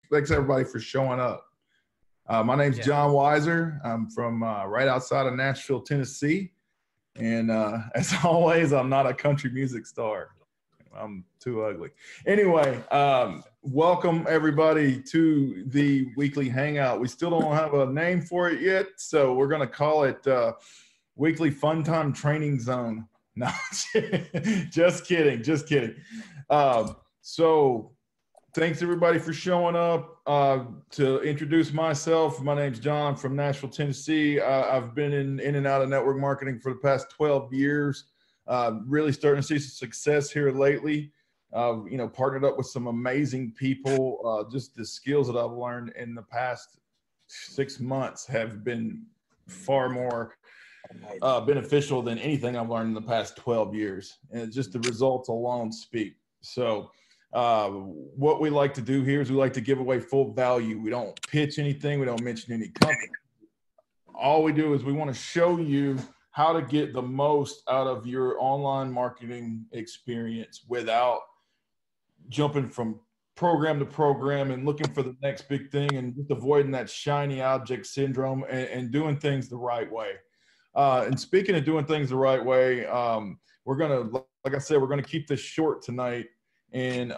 Thanks everybody for showing up. My name's John Weiser. I'm from right outside of Nashville, Tennessee. And as always, I'm not a country music star. I'm too ugly. Anyway, welcome everybody to the weekly hangout. We still don't have a name for it yet, so we're going to call it Weekly Fun Time Training Zone. No, just kidding. So thanks everybody for showing up. To introduce myself, my name's John. I'm from Nashville, Tennessee. I've been in and out of network marketing for the past 12 years. Really starting to see some success here lately. Partnered up with some amazing people. Just the skills that I've learned in the past 6 months have been far more beneficial than anything I've learned in the past 12 years. And just the results alone speak. So what we like to do here is we like to give away full value. We don't pitch anything. We don't mention any company. All we do is we want to show you how to get the most out of your online marketing experience without jumping from program to program and looking for the next big thing and just avoiding that shiny object syndrome and doing things the right way. And speaking of doing things the right way, we're going to, like I said, we're going to keep this short tonight. And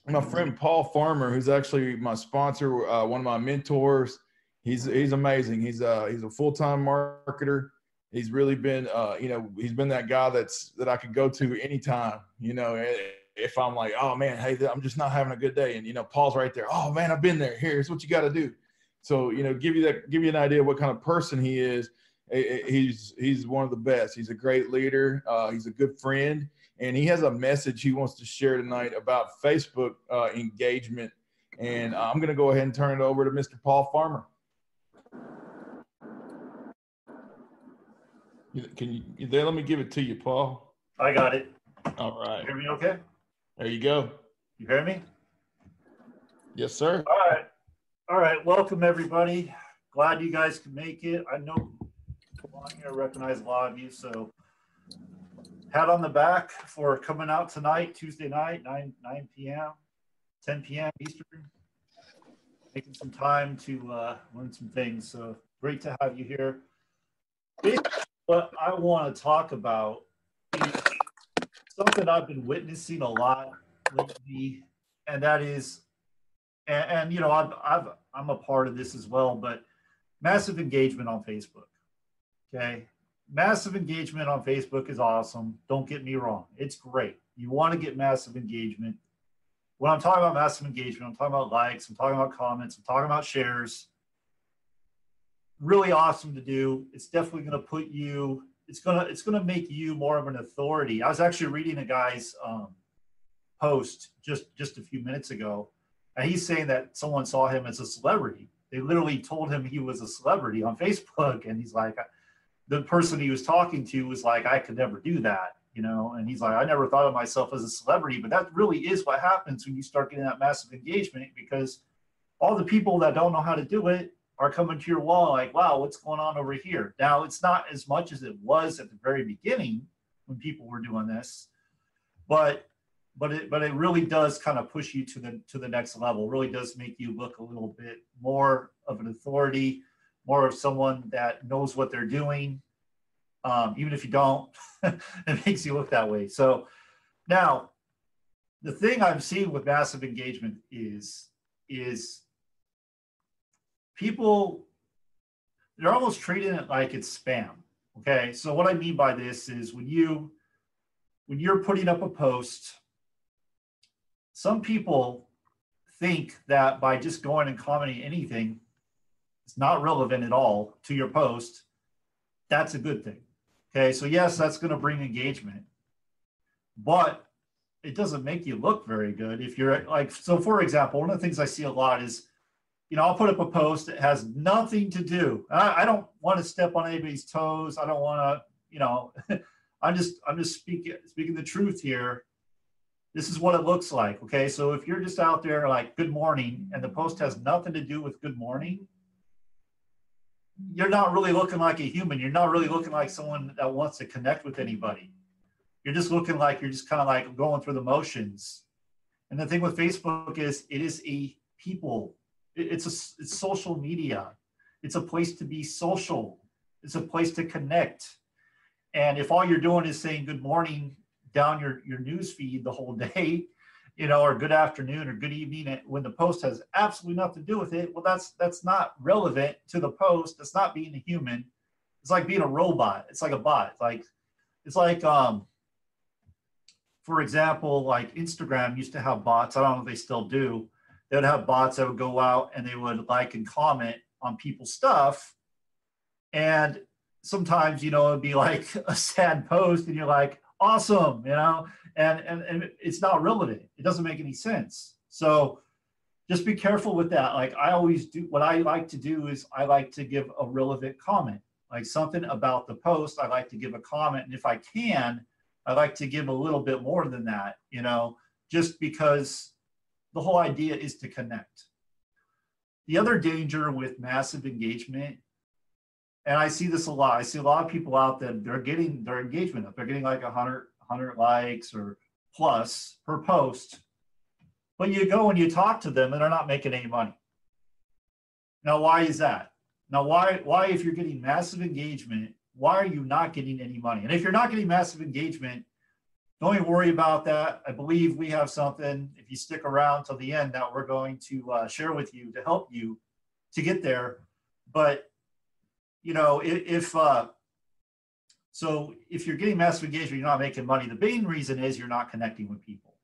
my friend Paul Farmer, who's actually my sponsor, one of my mentors, he's amazing. He's a full-time marketer. He's really been, he's been that guy that I could go to anytime, if I'm like, oh man, hey, I'm just not having a good day. And, Paul's right there. Oh man, I've been there. Here's what you got to do. So, give you an idea of what kind of person he is. He's one of the best. He's a great leader. He's a good friend. And he has a message he wants to share tonight about Facebook engagement. And I'm going to go ahead and turn it over to Mr. Paul Farmer. Can you there? Let me give it to you, Paul. I got it. All right. You hear me okay? There you go. You hear me? Yes, sir. All right. Welcome, everybody. Glad you guys can make it. I know on here, I recognize a lot of you. So hat on the back for coming out tonight, Tuesday night, 9 p.m., 10 p.m. Eastern. Taking some time to learn some things. So great to have you here. Basically, what I want to talk about is something I've been witnessing a lot lately, and that is, and I'm a part of this as well, but massive engagement on Facebook. Okay, massive engagement on Facebook is awesome. Don't get me wrong, it's great. You want to get massive engagement. When I'm talking about massive engagement, I'm talking about likes, I'm talking about comments, I'm talking about shares. Really awesome to do. It's definitely going to put you, it's going to make you more of an authority. I was actually reading a guy's post just a few minutes ago, and he's saying that someone saw him as a celebrity. They literally told him he was a celebrity on Facebook, and he's like, the person he was talking to was like, I could never do that, and he's like, I never thought of myself as a celebrity. But that really is what happens when you start getting that massive engagement, because all the people that don't know how to do it are coming to your wall like, wow, what's going on over here? Now, it's not as much as it was at the very beginning when people were doing this, but it really does kind of push you to the next level. It really does make you look a little bit more of an authority, more of someone that knows what they're doing. Even if you don't, it makes you look that way. So now, the thing I'm seeing with massive engagement is people, they're almost treating it like it's spam. Okay, so what I mean by this is when you're putting up a post, some people think that by just going and commenting anything, it's not relevant at all to your post, that's a good thing. Okay, so yes, that's going to bring engagement, but it doesn't make you look very good if you're like, so for example, one of the things I see a lot is, I'll put up a post that has nothing to do. I don't want to step on anybody's toes. I don't want to, I'm just speaking the truth here. This is what it looks like. Okay, so if you're just out there like good morning and the post has nothing to do with good morning, you're not really looking like a human. You're not really looking like someone that wants to connect with anybody. You're just looking like you're just kind of like going through the motions. And the thing with Facebook is it is a people. It's social media. It's a place to be social. It's a place to connect. And if all you're doing is saying good morning down your news feed the whole day, or good afternoon or good evening, when the post has absolutely nothing to do with it, well, that's not relevant to the post. That's not being a human. It's like being a robot. It's like a bot. It's like for example, like Instagram used to have bots. I don't know if they still do. They would have bots that would go out and they would like and comment on people's stuff. And sometimes, it'd be like a sad post and you're like, awesome, and it's not relevant. It doesn't make any sense. So just be careful with that. Like I always do, what I like to do is I like to give a relevant comment, like something about the post. I like to give a comment. And if I can, I like to give a little bit more than that, just because the whole idea is to connect. The other danger with massive engagement, and I see this a lot. I see a lot of people out there, they're getting their engagement up. They're getting like 100 likes or plus per post. But you go and you talk to them and they're not making any money. Now, why is that? Now, why if you're getting massive engagement, why are you not getting any money? And if you're not getting massive engagement, don't even worry about that. I believe we have something, if you stick around till the end, that we're going to share with you to help you to get there. But so if you're getting massive engagement, you're not making money. The main reason is you're not connecting with people.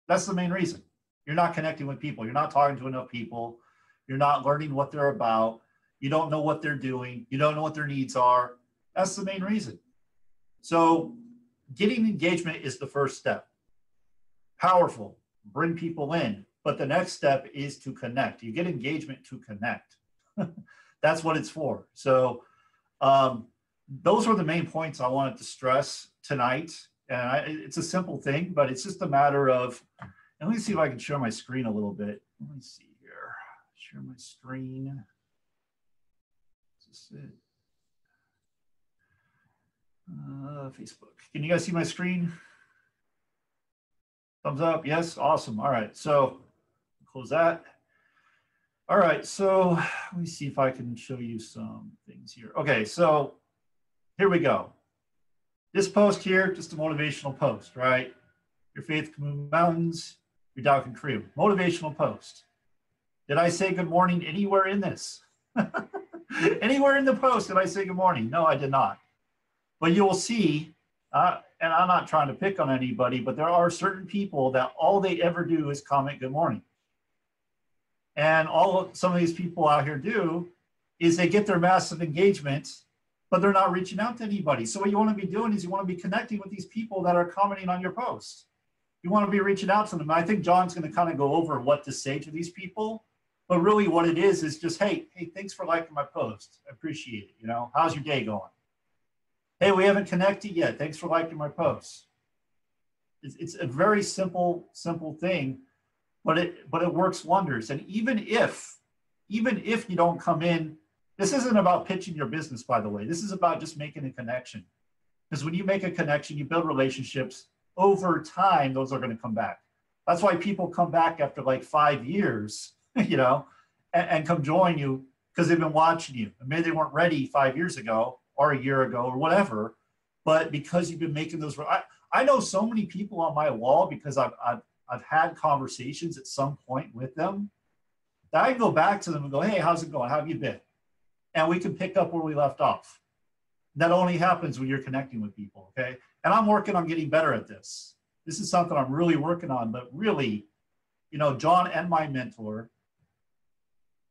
That's the main reason. You're not connecting with people. You're not talking to enough people. You're not learning what they're about. You don't know what they're doing. You don't know what their needs are. That's the main reason. So getting engagement is the first step. Powerful. Bring people in. But the next step is to connect. You get engagement to connect. That's what it's for. So those are the main points I wanted to stress tonight. And it's a simple thing, but it's just a matter of, and let me see if I can share my screen a little bit. Let me see here. Share my screen. Is this it? Facebook. Can you guys see my screen? Thumbs up. Yes. Awesome. All right. So close that. All right, so let me see if I can show you some things here. Okay, so here we go. This post here, just a motivational post, right? Your faith can move mountains, your doubt can create. Motivational post. Did I say good morning anywhere in this? Anywhere in the post did I say good morning? No, I did not. But you will see, and I'm not trying to pick on anybody, but there are certain people that all they ever do is comment good morning. And some of these people out here do is they get their massive engagement, but they're not reaching out to anybody. So what you want to be doing is you want to be connecting with these people that are commenting on your posts. You want to be reaching out to them. I think John's going to kind of go over what to say to these people, but really what it is just, hey, thanks for liking my post. I appreciate it. How's your day going? Hey, we haven't connected yet. Thanks for liking my posts. It's a very simple thing. But it works wonders. And even if you don't come in, this isn't about pitching your business, by the way. This is about just making a connection. Because when you make a connection, you build relationships. Over time, those are going to come back. That's why people come back after like 5 years, and come join you because they've been watching you. And maybe they weren't ready 5 years ago or a year ago or whatever, but because you've been making those. I know so many people on my wall because I've had conversations at some point with them that I can go back to them and go, hey, how's it going? How have you been? And we can pick up where we left off. That only happens when you're connecting with people, okay? And I'm working on getting better at this. This is something I'm really working on, but really, John and my mentor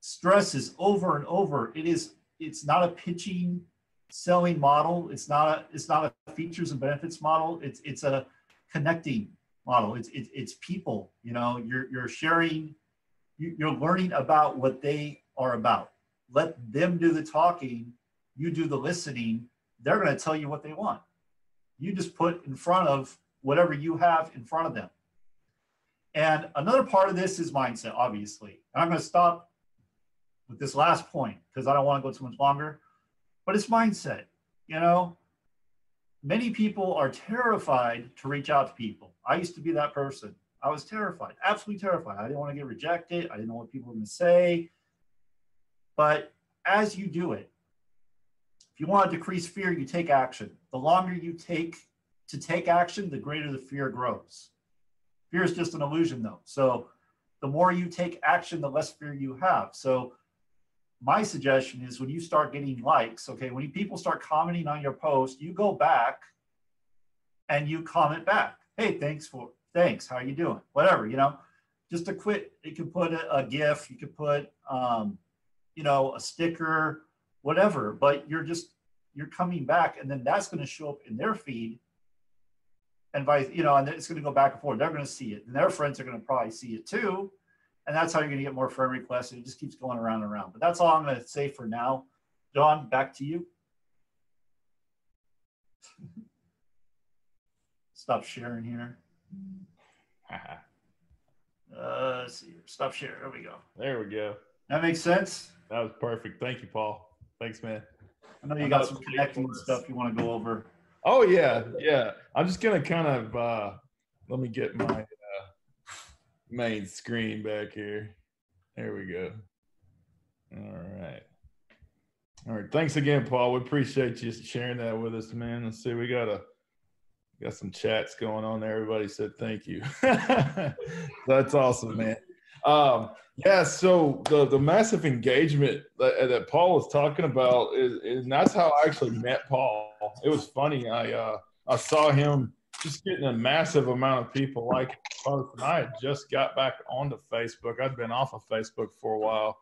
stresses over and over. It's not a pitching, selling model. It's not a features and benefits model. It's a connecting model. It's people. You're sharing, you're learning about what they are about. Let them do the talking, you do the listening. They're going to tell you what they want. You just put in front of whatever you have in front of them. And another part of this is mindset, obviously. And I'm going to stop with this last point because I don't want to go too much longer, but it's mindset. Many people are terrified to reach out to people. I used to be that person. I was terrified, absolutely terrified. I didn't want to get rejected. I didn't know what people were going to say. But as you do it, if you want to decrease fear, you take action. The longer you take to take action, the greater the fear grows. Fear is just an illusion, though. So the more you take action, the less fear you have. So my suggestion is when you start getting likes, okay, when people start commenting on your post, you go back and you comment back. Hey, thanks, how you doing? Whatever, just a quick, you can put a GIF, you could put, a sticker, whatever, but you're coming back, and then that's going to show up in their feed, and and it's going to go back and forth. They're going to see it, and their friends are going to probably see it too, and that's how you're going to get more friend requests, and it just keeps going around and around. But that's all I'm going to say for now. John, back to you. Stop sharing here. Let's see here. Stop sharing. There we go. There we go. That makes sense? That was perfect. Thank you, Paul. Thanks, man. I know you got some connecting stuff you want to go over. Oh, yeah. Yeah. I'm just going to kind of, let me get my main screen back here. There we go. All right. Thanks again, Paul. We appreciate you sharing that with us, man. Let's see. We got some chats going on there. Everybody said thank you. That's awesome, man. Yeah, so the massive engagement that Paul was talking about is that's how I actually met Paul. It was funny. I saw him just getting a massive amount of people like post, and I had just got back onto Facebook. I'd been off of Facebook for a while,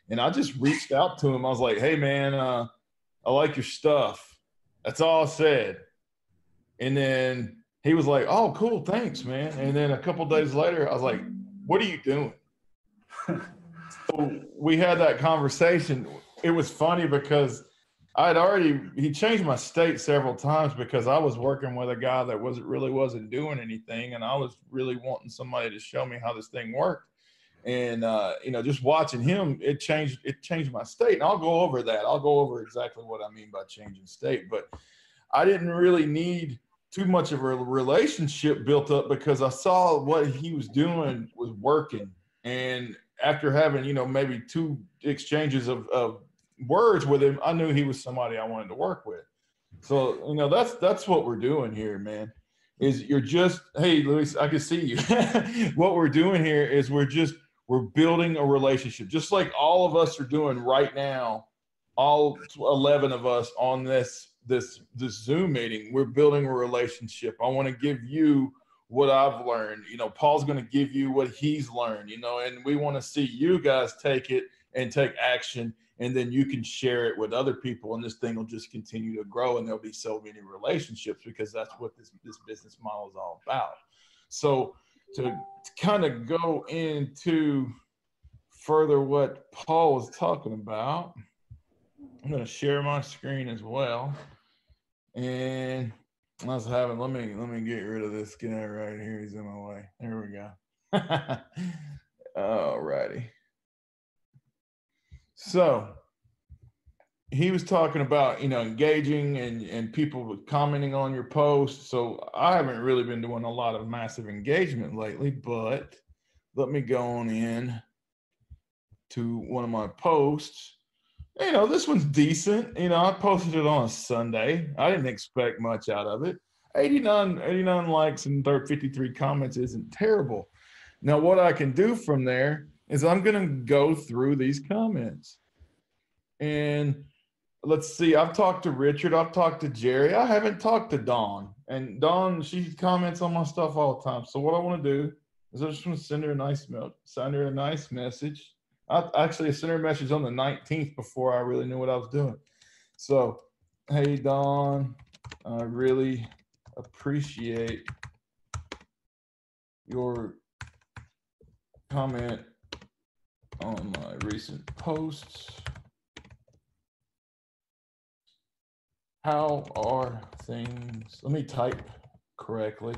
and I just reached out to him. I was like, "Hey, man, I like your stuff." That's all I said. And then he was like, "Oh, cool, thanks, man." And then a couple days later, I was like, "What are you doing?" So we had that conversation. It was funny because he changed my state several times because I was working with a guy that wasn't doing anything, and I was really wanting somebody to show me how this thing worked. And just watching him, it changed my state. And I'll go over that. I'll go over exactly what I mean by changing state. But I didn't really need too much of a relationship built up because I saw what he was doing was working. And after having, maybe 2 exchanges of words with him, I knew he was somebody I wanted to work with. So, that's what we're doing here, man, is hey, Luis, I can see you. What we're doing here is we're building a relationship, just like all of us are doing right now, all 11 of us on this Zoom meeting. We're building a relationship. I want to give you what I've learned. Paul's going to give you what he's learned, and we want to see you guys take it and take action, and then you can share it with other people, and this thing will just continue to grow, and there'll be so many relationships because that's what this business model is all about. So to kind of go into further what Paul was talking about, I'm going to share my screen as well. And I was having, let me get rid of this guy right here. He's in my way. There we go. All righty. So he was talking about, engaging and people commenting on your posts. So I haven't really been doing a lot of massive engagement lately, but let me go on in to one of my posts. This one's decent. I posted it on a Sunday. I didn't expect much out of it. 89 likes and 53 comments isn't terrible. Now, what I can do from there is I'm going to go through these comments. And let's see. I've talked to Richard. I've talked to Jerry. I haven't talked to Dawn. And Dawn, she comments on my stuff all the time. So what I want to do is I just want to send her a nice message. I sent her a message on the 19th before I really knew what I was doing. So, hey, Dawn, I really appreciate your comment on my recent posts. How are things? Let me type correctly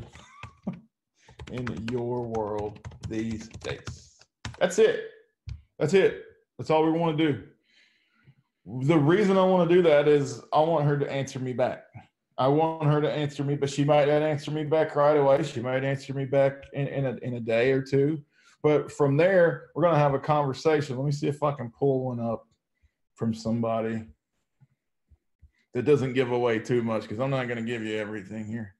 in your world these days. That's it. That's all we want to do. The reason I want to do that is I want her to answer me back. I want her to answer me, but she might not answer me back right away. She might answer me back in a day or two. But from there, we're going to have a conversation. Let me see if I can pull one up from somebody that doesn't give away too much, because I'm not going to give you everything here.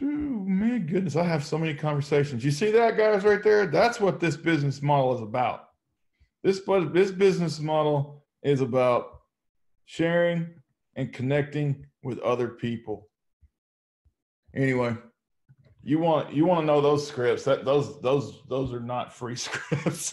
Man, goodness, I have so many conversations. You see that, guys, right there? That's what this business model is about. This business model is about sharing and connecting with other people. Anyway, you want to know those scripts? Those are not free scripts.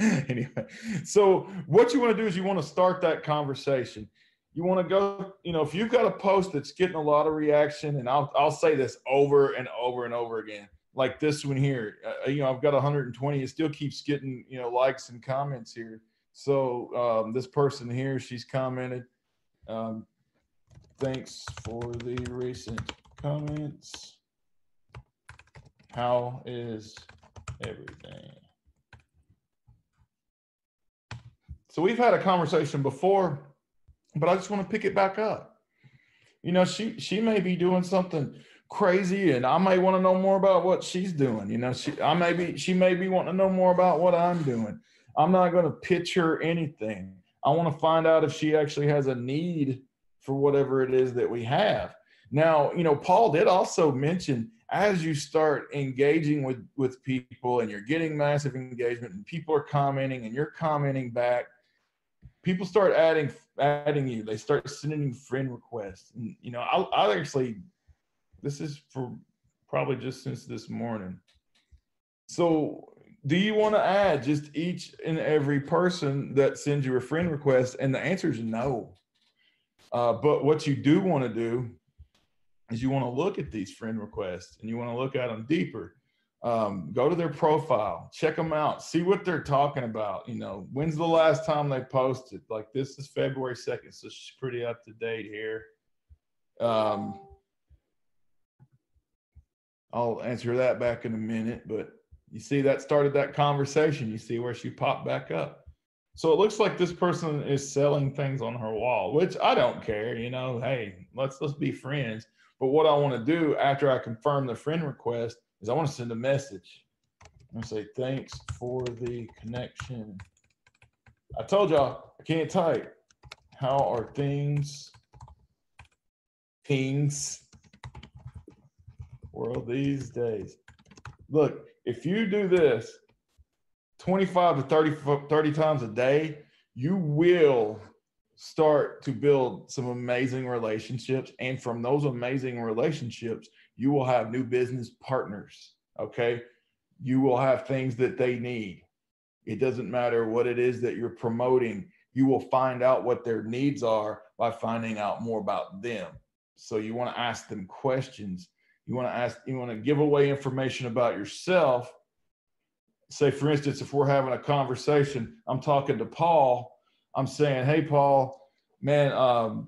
Anyway, so what you want to do is you want to start that conversation. You want to go, if you've got a post that's getting a lot of reaction, and I'll say this over and over and over again, like this one here, I've got 120. It still keeps getting, likes and comments here. So this person here, she's commented, thanks for the recent comments. How is everything? So we've had a conversation before, but I just want to pick it back up. She may be doing something crazy, and I may want to know more about what she's doing. She may be wanting to know more about what I'm doing. I'm not going to pitch her anything. I want to find out if she actually has a need for whatever it is that we have. Now, Paul did also mention, as you start engaging with people and you're getting massive engagement and people are commenting and you're commenting back, people start adding you. They start sending friend requests. And, I'll actually, this is for probably just since this morning. So do you want to add just each and every person that sends you a friend request? And the answer is no. But what you do want to do is you want to look at these friend requests and you want to look at them deeper. Go to their profile, check them out, see what they're talking about. When's the last time they posted? Like, this is February 2nd, so she's pretty up to date here. I'll answer that back in a minute, but you see that started that conversation. You see where she popped back up. So it looks like this person is selling things on her wall, which I don't care. Hey, let's be friends. But what I want to do after I confirm the friend request is I want to send a message. I'm going to say, thanks for the connection. I told y'all I can't type. How are things world these days? Look, if you do this 25 to 30 times a day, you will start to build some amazing relationships. And from those amazing relationships, you will have new business partners. Okay. You will have things that they need. It doesn't matter what it is that you're promoting. You will find out what their needs are by finding out more about them. So you want to ask them questions. You want to give away information about yourself. Say, for instance, if we're having a conversation, I'm talking to Paul, I'm saying, hey, Paul, man,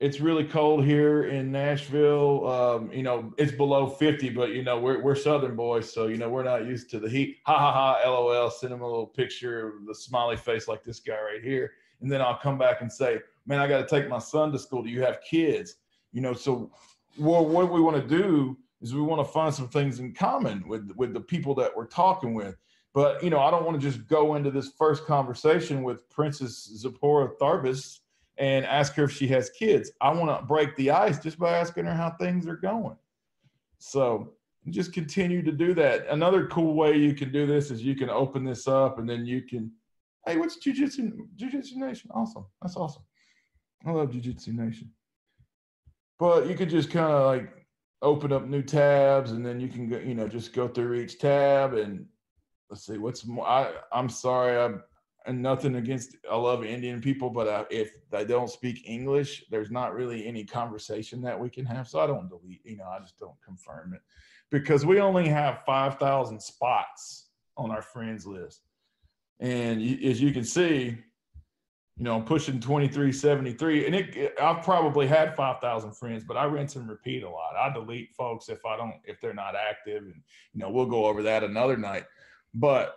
it's really cold here in Nashville. It's below 50, but, we're Southern boys. So, we're not used to the heat. Ha, ha, ha, LOL. Send him a little picture of the smiley face like this guy right here. And then I'll come back and say, man, I got to take my son to school. Do you have kids? So what we want to do is we want to find some things in common with the people that we're talking with. But, I don't want to just go into this first conversation with Princess Zipporah Tharbus and ask her if she has kids. I want to break the ice just by asking her how things are going. So just continue to do that. Another cool way you can do this is you can open this up and then you can, hey, what's Jiu-Jitsu Nation? Awesome. That's awesome. I love Jiu-Jitsu Nation. But you could just kind of like open up new tabs and then you can go, just go through each tab and let's see what's more. I'm sorry. And nothing against, I love Indian people, but if they don't speak English, there's not really any conversation that we can have. So I don't delete, I just don't confirm it because we only have 5,000 spots on our friends list. And as you can see, I'm pushing 2373 and I've probably had 5,000 friends, but I rinse and repeat a lot. I delete folks if they're not active and, we'll go over that another night, but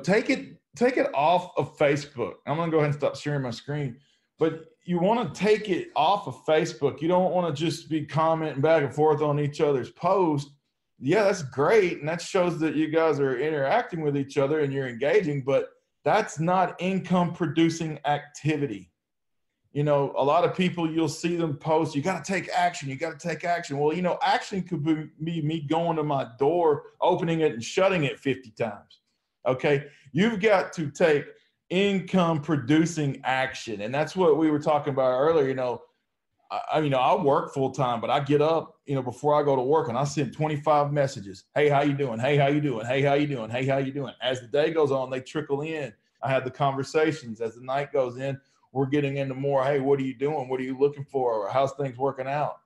take it off of Facebook. I'm going to go ahead and stop sharing my screen, but you want to take it off of Facebook. You don't want to just be commenting back and forth on each other's posts. Yeah, that's great. And that shows that you guys are interacting with each other and you're engaging, but that's not income producing activity. You know, a lot of people, you'll see them post, you got to take action. You got to take action. Well, you know, action could be me going to my door, opening it and shutting it 50 times. Okay. You've got to take income producing action. And that's what we were talking about earlier. You know, I work full time, but I get up, you know, before I go to work and I send 25 messages. Hey, how you doing? Hey, how you doing? Hey, how you doing? Hey, how you doing? As the day goes on, they trickle in. I have the conversations. As the night goes in, we're getting into more. Hey, what are you doing? What are you looking for? Or how's things working out?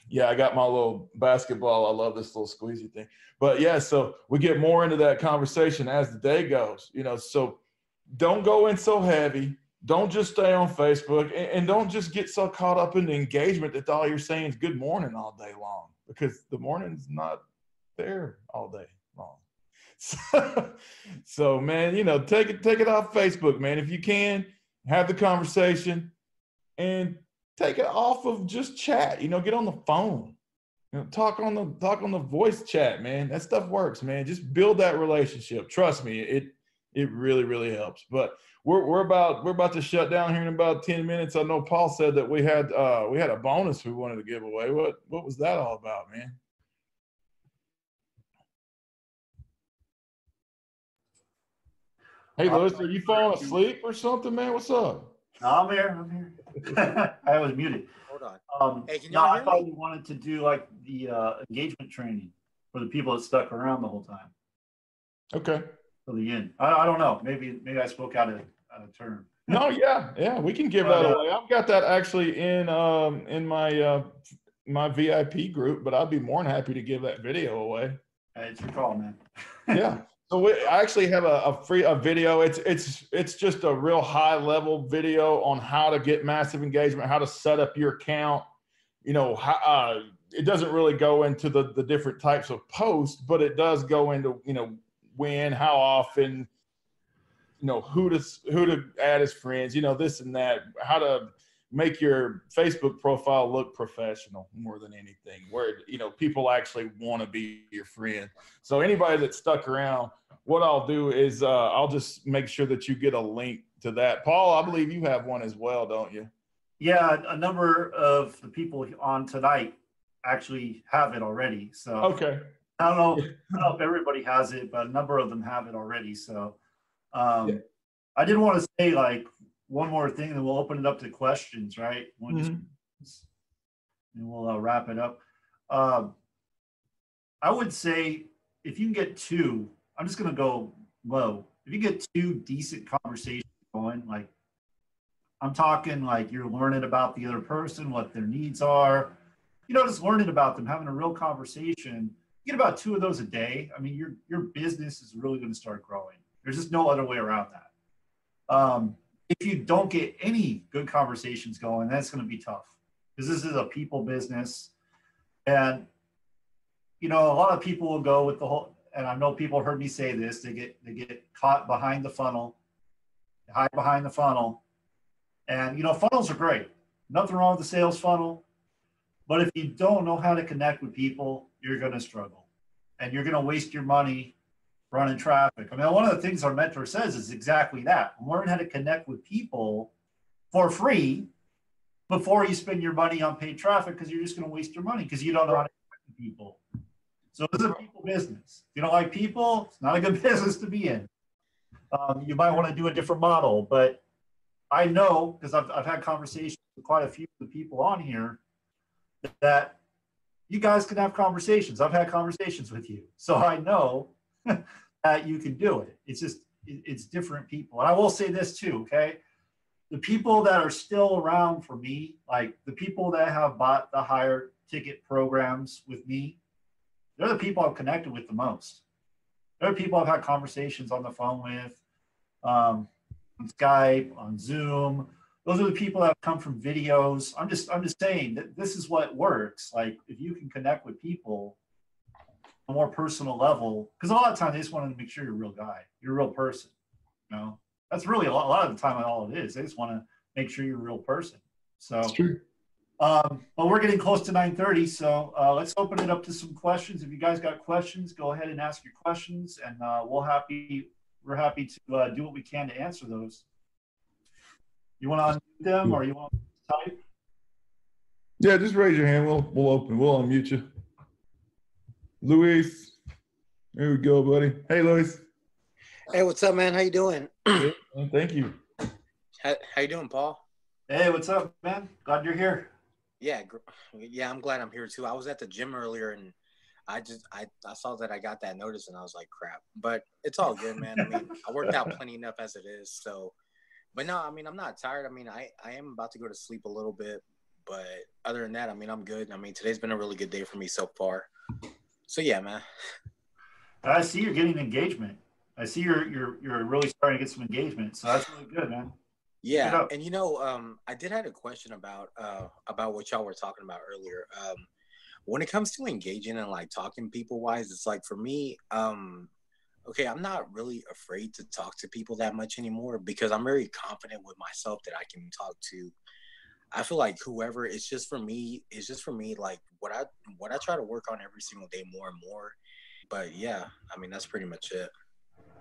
Yeah, I got my little basketball. I love this little squeezy thing. But yeah, so we get more into that conversation as the day goes, you know, so don't go in so heavy. Don't just stay on Facebook, and don't just get so caught up in the engagement that all you're saying is good morning all day long, because the morning's not there all day long. So man, you know, take it off Facebook, man. If you can, have the conversation and take it off of just chat. You know, get on the phone. You know, talk on the voice chat, man. That stuff works, man. Just build that relationship. Trust me, it really, really helps. But we're about to shut down here in about 10 minutes. I know Paul said that we had a bonus we wanted to give away. What was that all about, man? Hey, Lewis, are you falling asleep or something, man? What's up? No, I'm here. I was muted. Hold on. Hey, no, I thought you wanted to do like the engagement training for the people that stuck around the whole time. Okay. Till the end. I don't know. Maybe I spoke out of turn. No, yeah, we can give that away. I've got that actually in my my VIP group, but I'd be more than happy to give that video away. It's your call, man. Yeah. So I actually have a video. It's just a real high level video on how to get massive engagement, how to set up your account. You know, it doesn't really go into the different types of posts, but it does go into, you know, when, how often, you know, who to add as friends, you know, this and that, how to make your Facebook profile look professional more than anything, where, you know, people actually want to be your friend. So anybody that's stuck around, what I'll do is I'll just make sure that you get a link to that. Paul, I believe you have one as well, don't you? Yeah, a number of the people on tonight actually have it already. So okay. I don't know if everybody has it, but a number of them have it already. So I did want to say like one more thing, and then we'll open it up to questions, right? And we'll wrap it up. I would say if you can get two, I'm just going to go low. If you get two decent conversations going, like I'm talking like you're learning about the other person, what their needs are, you know, just learning about them, having a real conversation. You get about two of those a day. I mean, your business is really going to start growing. There's just no other way around that. If you don't get any good conversations going, that's going to be tough, because this is a people business. And, you know, a lot of people will go with the whole, and I know people heard me say this, they get caught behind the funnel, hide behind the funnel. And, you know, funnels are great. Nothing wrong with the sales funnel. But if you don't know how to connect with people, you're going to struggle. And you're going to waste your money running traffic. I mean, one of the things our mentor says is exactly that. Learn how to connect with people for free before you spend your money on paid traffic, because you're just going to waste your money because you don't know how to connect with people. So this is a people business. If you don't like people, it's not a good business to be in. You might want to do a different model, but I know, because I've had conversations with quite a few of the people on here, that you guys can have conversations. I've had conversations with you. So I know that you can do it. It's just, it's different people. And I will say this too, okay? The people that are still around for me, like the people that have bought the higher ticket programs with me, they're the people I've connected with the most. They're the people I've had conversations on the phone with, on Skype, on Zoom. Those are the people that have come from videos. I'm just saying that this is what works. Like if you can connect with people on a more personal level, because a lot of times they just want to make sure you're a real guy, you're a real person. You know, that's really a lot of the time all it is. They just want to make sure you're a real person. So It's true. but we're getting close to 9:30, so let's open it up to some questions. If you guys got questions, go ahead and ask your questions, and we're happy to do what we can to answer those. You want to unmute them, or you want to type? Yeah, just raise your hand. We'll unmute you. Luis, there we go, buddy. Hey, Luis. Hey, what's up, man? How you doing? Good. Thank you. How you doing, Paul? Hey, what's up, man? Glad you're here. Yeah, I'm glad I'm here too. I was at the gym earlier, and I saw that I got that notice, and I was like, crap. But it's all good, man. I mean, I worked out plenty enough as it is. So, but no, I mean, I'm not tired. I mean, I am about to go to sleep a little bit, but other than that, I mean, I'm good. I mean, today's been a really good day for me so far. So yeah, man. I see you're getting engagement. I see you're really starting to get some engagement. So that's really good, man. Yeah, and I did have a question about what y'all were talking about earlier. When it comes to engaging and like talking people wise, it's like for me, okay, I'm not really afraid to talk to people that much anymore because I'm very confident with myself that I can talk to. I feel like whoever, it's just for me, like what I try to work on every single day more and more. But yeah, I mean, that's pretty much it.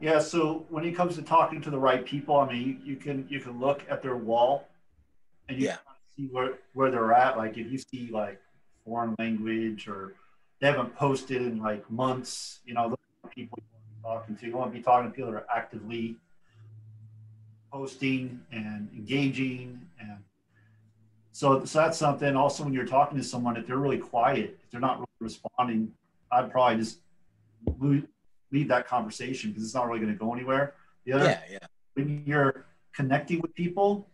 Yeah, so when it comes to talking to the right people, I mean, you can look at their wall and you can see where they're at. Like if you see like foreign language or they haven't posted in like months, those are people you want to be talking to. You want to be talking to people that are actively posting and engaging, and so that's something. Also, when you're talking to someone, if they're really quiet, if they're not really responding, I'd probably just leave that conversation because it's not really going to go anywhere. The other, when you're connecting with people,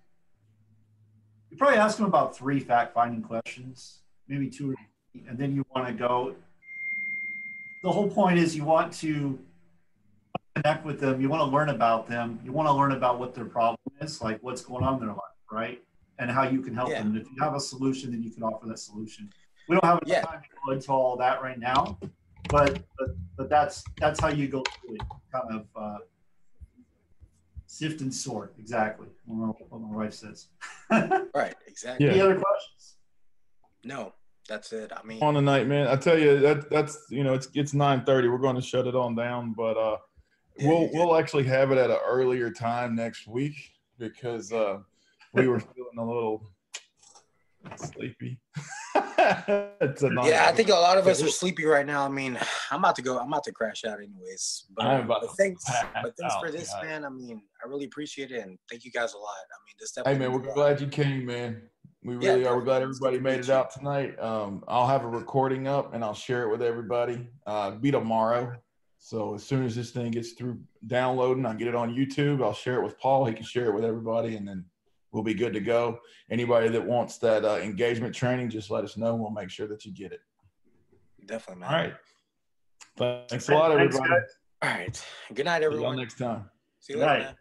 you probably ask them about 3 fact-finding questions, maybe 2 or 3, and then you want to go. The whole point is you want to connect with them. You want to learn about them. You want to learn about what their problem is, like what's going on in their life, right? And how you can help them. And if you have a solution, then you can offer that solution. We don't have enough time to go into all that right now, but that's how you go through it, kind of sift and sort. Exactly what my wife says. Right, exactly. Any other questions? No, that's it. I mean, on tonight, man. I tell you that's it's 9:30. We're going to shut it on down, but we'll actually have it at an earlier time next week because we were feeling a little sleepy. I think a lot of us are sleepy right now. I mean, I'm about to crash out anyways. But thanks for this, man. I mean, I really appreciate it, and thank you guys a lot. I mean, this definitely. Hey, man, we're glad you came, man. We really are. We're glad everybody made it out tonight. I'll have a recording up, and I'll share it with everybody. Be tomorrow. So as soon as this thing gets through downloading, I'll get it on YouTube. I'll share it with Paul. He can share it with everybody, and then we'll be good to go. Anybody that wants that engagement training, just let us know. We'll make sure that you get it. Definitely, man. All right. Thanks a lot, everybody. Thanks, all right. Good night, everyone. See y'all next time. See you later, man.